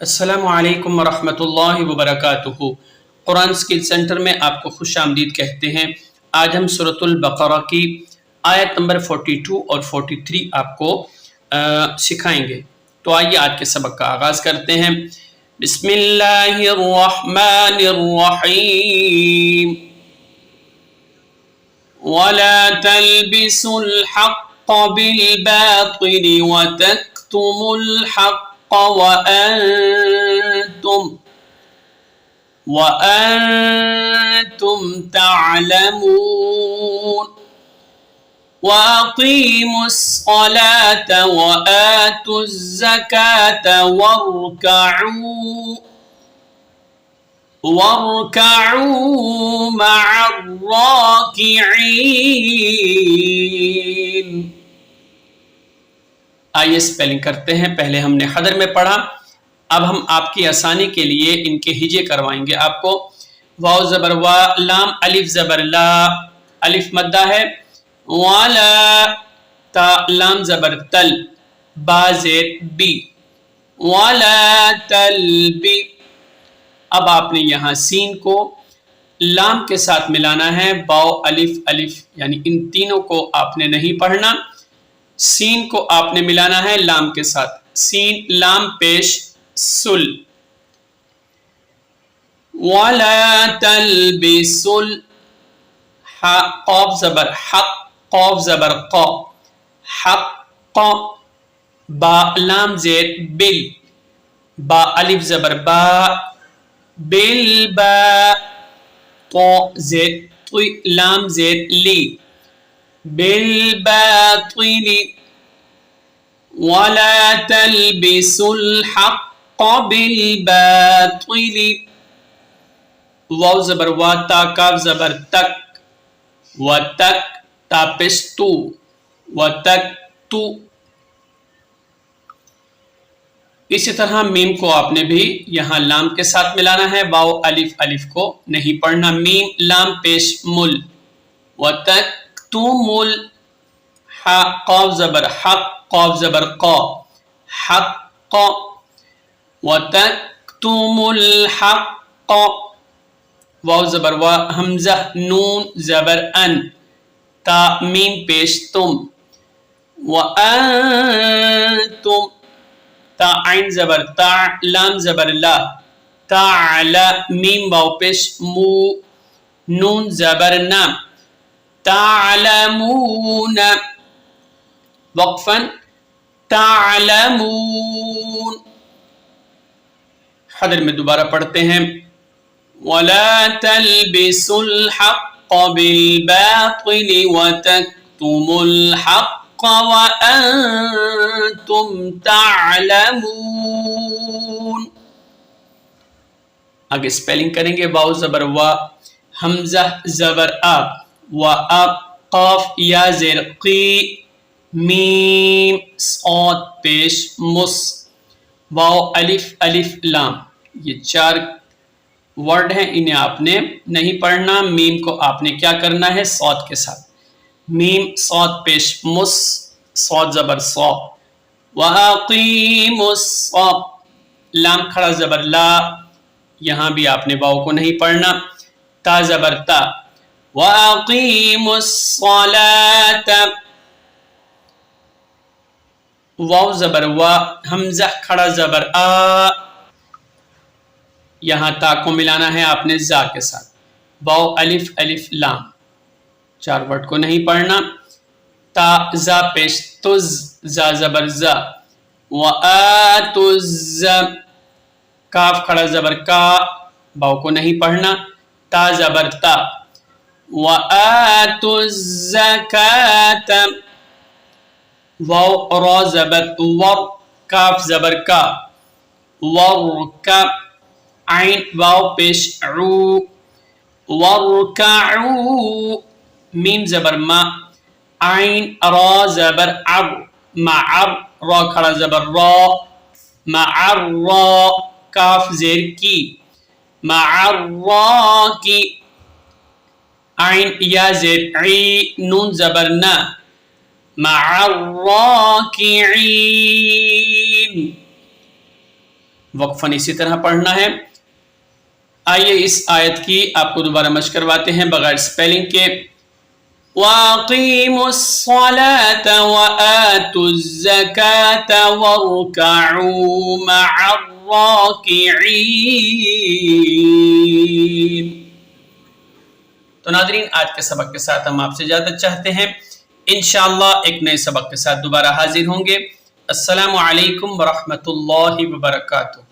السلام علیکم ورحمۃ اللہ وبرکاتہ۔ قرآن اسکل سینٹر میں آپ کو خوش آمدید کہتے ہیں۔ آج ہم سورۃ البقرہ کی آیت نمبر 42 اور 43 آپ کو سکھائیں گے۔ تو آئیے آج کے سبق کا آغاز کرتے ہیں۔ بسم اللہ الرحمن الرحیم۔ وَلَا تَلْبِسُوا الْحَقَّ بِالْبَاطِلِ وَتَكْتُمُوا الْحَقَّ وَأَنْتُمْ تَعْلَمُونَ وَأَقِيمُوا الصَّلَاةَ وَآتُوا الزَّكَاةَ وَارْكَعُوا مَعَ الرَّاكِعِينَ۔ آئیے اسپیلنگ کرتے ہیں۔ پہلے ہم نے حدر میں پڑھا، اب ہم آپ کی آسانی کے لیے ان کے ہجے کروائیں گے آپ کو۔ واو زبر وا، لام الف زبر لا، الف مدہ ہے، والا، تا لام زبر تل، با زیر بی، والا تلبی۔ اب آپ نے یہاں سین کو لام کے ساتھ ملانا ہے، باؤ الف الف، یعنی ان تینوں کو آپ نے نہیں پڑھنا، سین کو آپ نے ملانا ہے لام کے ساتھ، سین لام پیش سل۔ وَلَا تَلْبِسُوا قاف زبر حق، قاف زبر قا، حق، با لام زیر بل، با الف زبر با، بل با، تو زیر لام زیر لی، بالباطل ولا تلبسوا الحق بالباطل، واو زبر وا، تا کاف زبر تک، و تک، تا پس تو، و تک تو۔ اسی طرح میم کو آپ نے بھی یہاں لام کے ساتھ ملانا ہے، واو الف الف کو نہیں پڑھنا، میم لام پیش مل، و تک تو مل، قاف زبر حق، قاف زبر قا، حق، وَتَكْتُمُ الْحَقَّ، واو زبر وا، حمزہ نون زبر ان، تا میم پیش تم، وَأَنْتُمْ، تا عین زبر تا، لام زبر لا، تعلا، میم واو پیش مو، نون زبر نا، تعلمون، وقفاً تعلمون۔ حدر میں دوبارہ پڑھتے ہیں۔ وَلَا تَلْبِسُوا الْحَقَّ بِالْبَاطِلِ وَتَكْتُمُوا الْحَقَّ وَأَنْتُمْ تَعْلَمُونَ۔ آگے اسپیلنگ کریں گے، واو زبر وا، حمزہ زبر آ، و اب، قاف یا زیر قی، میم صاد پیش مس، واو الف الف لام، یہ چار ورڈ ہیں، انہیں آپ نے نہیں پڑھنا، میم کو آپ نے کیا کرنا ہے صاد کے ساتھ، میم صاد پیش مس، صاد زبر صا، وَأَقِيمُوا الصَّلَاةَ، لام کھڑا زبر لا، یہاں بھی آپ نے واو کو نہیں پڑھنا، تا زبر تا، وَأَقِيمُوا الصَّلَاةَ، واو زبر وا، حمزہ کھڑا زبر آ، یہاں تا کو ملانا ہے آپ نے زا کے ساتھ، واو الف الف لام، چار ورڈ کو نہیں پڑھنا، تا زا پیش تز، زا زبر زا، وآتوا الز، کاف کھڑا زبر کا، باؤ کو نہیں پڑھنا، تا زبر تا، وآتوا الزکاة، واو را زبر ور، کاف زبر کا، ورکا، عین واو پیش عو، ورکعو، میم زبر ما، عین را زبر عر، معر، را کھڑا زبر را، معر را، کاف زیر کی، معر را کی، عین یا زیر عی، نون زبر نا، مع الراکعین۔ وقفاً اسی طرح پڑھنا ہے۔ آئیے اس آیت کی آپ کو دوبارہ مشق کرواتے ہیں بغیر سپیلنگ کے۔ وَأَقِيمُوا الصَّلَاةَ وَآتُوا الزَّكَاةَ وَارْكَعُوا مَعَ الرَّاكِعِينَ۔ تو ناظرین، آج کے سبق کے ساتھ ہم آپ سے اجازت چاہتے ہیں، انشاءاللہ ایک نئے سبق کے ساتھ دوبارہ حاضر ہوں گے۔ السلام علیکم ورحمۃ اللہ وبرکاتہ۔